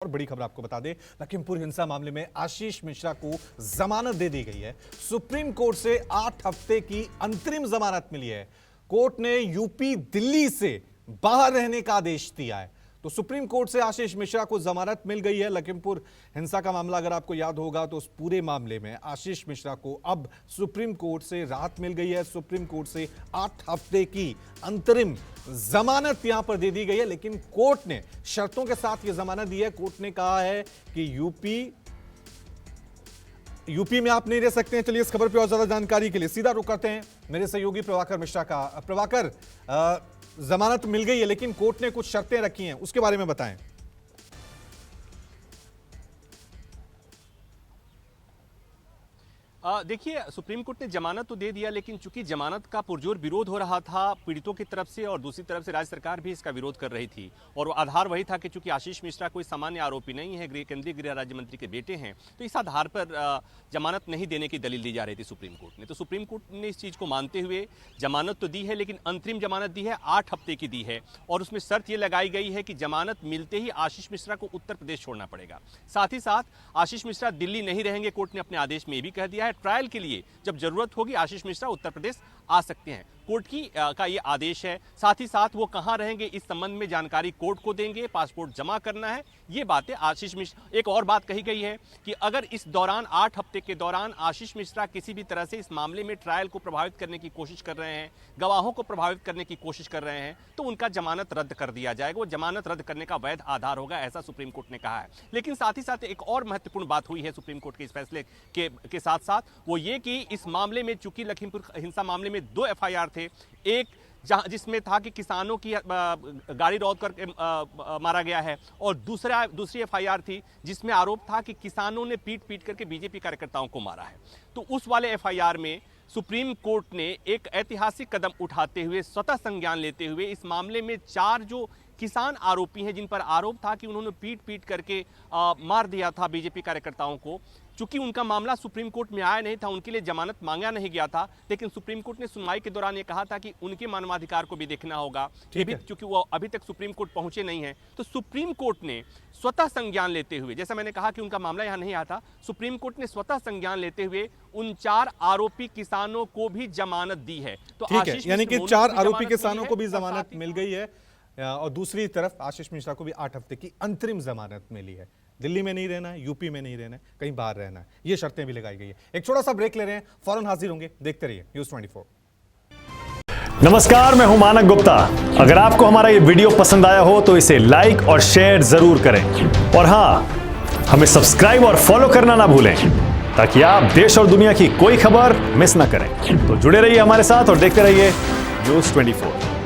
और बड़ी खबर आपको बता दें, लखीमपुर हिंसा मामले में आशीष मिश्रा को जमानत दे दी गई है। सुप्रीम कोर्ट से 8 हफ्ते की अंतरिम जमानत मिली है। कोर्ट ने यूपी दिल्ली से बाहर रहने का आदेश दिया है। तो सुप्रीम कोर्ट से आशीष मिश्रा को जमानत मिल गई है। लखीमपुर हिंसा का मामला अगर आपको याद होगा तो उस पूरे मामले में आशीष मिश्रा को अब सुप्रीम कोर्ट से राहत मिल गई है। सुप्रीम कोर्ट से 8 हफ्ते की अंतरिम जमानत यहां पर दे दी गई है, लेकिन कोर्ट ने शर्तों के साथ यह जमानत दी है। कोर्ट ने कहा है कि यूपी में आप नहीं रह सकते हैं। चलिए इस खबर पर और ज्यादा जानकारी के लिए सीधा रुख करते हैं मेरे सहयोगी प्रभाकर मिश्रा का। प्रभाकर, जमानत मिल गई है लेकिन कोर्ट ने कुछ शर्तें रखी हैं, उसके बारे में बताएं। देखिए, सुप्रीम कोर्ट ने जमानत तो दे दिया, लेकिन चूंकि जमानत का पुरजोर विरोध हो रहा था पीड़ितों की तरफ से और दूसरी तरफ से राज्य सरकार भी इसका विरोध कर रही थी, और आधार वही था कि चूंकि आशीष मिश्रा कोई सामान्य आरोपी नहीं है, केंद्रीय गृह राज्य मंत्री के बेटे हैं, तो इस आधार पर जमानत नहीं देने की दलील दी जा रही थी सुप्रीम कोर्ट ने। तो सुप्रीम कोर्ट ने इस चीज़ को मानते हुए जमानत तो दी है, लेकिन अंतरिम जमानत दी है, 8 हफ्ते की दी है, और उसमें शर्त यह लगाई गई है कि जमानत मिलते ही आशीष मिश्रा को उत्तर प्रदेश छोड़ना पड़ेगा। साथ ही साथ आशीष मिश्रा दिल्ली नहीं रहेंगे। कोर्ट ने अपने आदेश में भी कह दिया है, ट्रायल के लिए जब जरूरत होगी आशीष मिश्रा उत्तर प्रदेश आ सकते हैं। कोर्ट का ये आदेश है। साथ ही साथ वो कहां रहेंगे इस संबंध में जानकारी कोर्ट को देंगे, पासपोर्ट जमा करना है, ये बातें आशीष मिश्रा। एक और बात कही गई है कि अगर इस दौरान 8 हफ्ते के दौरान आशीष मिश्रा किसी भी तरह से इस मामले में ट्रायल को प्रभावित करने की कोशिश कर रहे हैं, गवाहों को प्रभावित करने की कोशिश कर रहे हैं, तो उनका जमानत रद्द कर दिया जाएगा। वो जमानत रद्द करने का वैध आधार होगा, ऐसा सुप्रीम कोर्ट ने कहा है। लेकिन साथ ही साथ एक और महत्वपूर्ण बात हुई है सुप्रीम कोर्ट के इस फैसले के साथ साथ, वो ये कि इस मामले में चूंकि लखीमपुर हिंसा मामले में 2 FIR थे, एक जिसमें था कि किसानों की गाड़ी रौंद कर मारा गया है, और दूसरी FIR थी जिसमें आरोप था कि किसानों ने पीट करके बीजेपी कार्यकर्ताओं को मारा है। तो उस वाले FIR में सुप्रीम कोर्ट ने एक ऐतिहासिक कदम उठाते हुए, स्वतः संज्ञान लेते हुए, इस मामले में 4 जो किसान आरोपी हैं जिन पर आरोप था कि उन्होंने पीट करके मार दिया था बीजेपी कार्यकर्ताओं को, चूंकि उनका मामला सुप्रीम कोर्ट में आया नहीं था, उनके लिए जमानत मांगा नहीं गया था, लेकिन सुप्रीम कोर्ट ने सुनवाई के दौरान ये कहा था कि उनके मानवाधिकार को भी देखना होगा, क्योंकि वो अभी तक सुप्रीम कोर्ट पहुंचे नहीं हैं। तो सुप्रीम कोर्ट ने स्वतः संज्ञान लेते हुए, जैसा मैंने कहा कि उनका मामला यहां नहीं आया था, सुप्रीम कोर्ट ने स्वतः संज्ञान लेते हुए उन 4 आरोपी किसानों को भी जमानत दी है। तो ठीक है, यानी कि 4 आरोपी किसानों को भी जमानत मिल गई है, और दूसरी तरफ आशीष मिश्रा को भी 8 हफ्ते की अंतरिम जमानत मिली है। दिल्ली में नहीं रहना है, यूपी में नहीं रहना है, कहीं बाहर रहना है, ये शर्तें भी लगाई गई है। एक छोटा सा ब्रेक ले रहे हैं, फौरन हाजिर होंगे, देखते रहिए न्यूज़ 24। नमस्कार, मैं हूं मानक गुप्ता। अगर आपको हमारा ये वीडियो पसंद आया हो तो इसे लाइक और शेयर जरूर करें, और हां, हमें सब्सक्राइब और फॉलो करना ना भूलें ताकि आप देश और दुनिया की कोई खबर मिस ना करें। तो जुड़े रहिए हमारे साथ और देखते रहिए न्यूज़ 24।